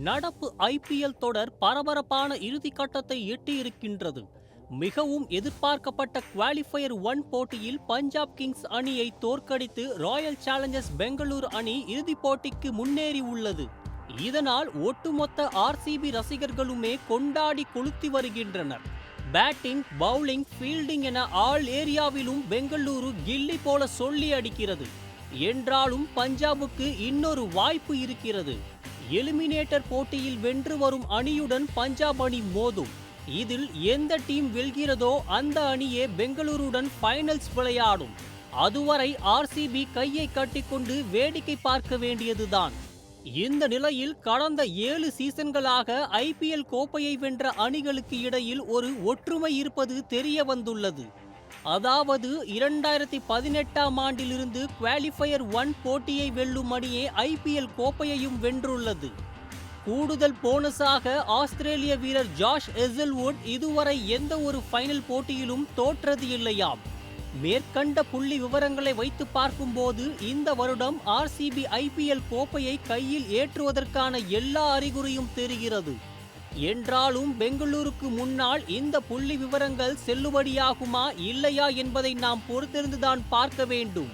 நடப்பு ஐபிஎல் தொடர் பரபரப்பான இறுதிக்கட்டத்தை எட்டியிருக்கின்றது. மிகவும் எதிர்பார்க்கப்பட்ட குவாலிஃபயர் 1 போட்டியில் பஞ்சாப் கிங்ஸ் அணியை தோற்கடித்து ராயல் சேலஞ்சர்ஸ் பெங்களூரு அணி இறுதிப் போட்டிக்கு முன்னேறி உள்ளது. இதனால் ஒட்டுமொத்த ஆர்சிபி ரசிகர்களுமே கொண்டாடி கொளுத்தி வருகின்றனர். பேட்டிங், பவுலிங், ஃபீல்டிங் என ஆல் ஏரியாவிலும் பெங்களூரு கில்லி போல சொல்லி அடிக்கிறது. என்றாலும் பஞ்சாபுக்கு இன்னொரு வாய்ப்பு இருக்கிறது. எலிமினேட்டர் போட்டியில் வென்று வரும் அணியுடன் பஞ்சாப் அணி மோதும். இதில் எந்த டீம் வெல்கிறதோ அந்த அணியே பெங்களூருடன் ஃபைனல்ஸ் விளையாடும். அதுவரை ஆர்சிபி கையை கட்டிக்கொண்டு வேடிக்கை பார்க்க வேண்டியதுதான். இந்த நிலையில் கடந்த 7 சீசன்களாக ஐபிஎல் கோப்பையை வென்ற அணிகளுக்கு இடையில் ஒரு ஒற்றுமை இருப்பது தெரிய வந்துள்ளது. அதாவது 2018ஆம் ஆண்டிலிருந்து குவாலிஃபயர் 1 போட்டியை வெல்லும் அணியே ஐபிஎல் கோப்பையையும் வென்றுள்ளது. கூடுதல் போனஸாக ஆஸ்திரேலிய வீரர் ஜாஷ் ஹேசல்வுட் இதுவரை எந்த ஒரு ஃபைனல் போட்டியிலும் தோற்றது இல்லையாம். மேற்கண்ட புள்ளி விவரங்களை வைத்து பார்க்கும்போது இந்த வருடம் ஆர்சிபி ஐபிஎல் கோப்பையை கையில் ஏற்றுவதற்கான எல்லா அறிகுறியும் தெரிகிறது. என்றாலும் பெங்களூருக்கு முன்னால் இந்த புள்ளி விவரங்கள் செல்லுபடியாகுமா இல்லையா என்பதை நாம் பொறுத்திருந்துதான் பார்க்க வேண்டும்.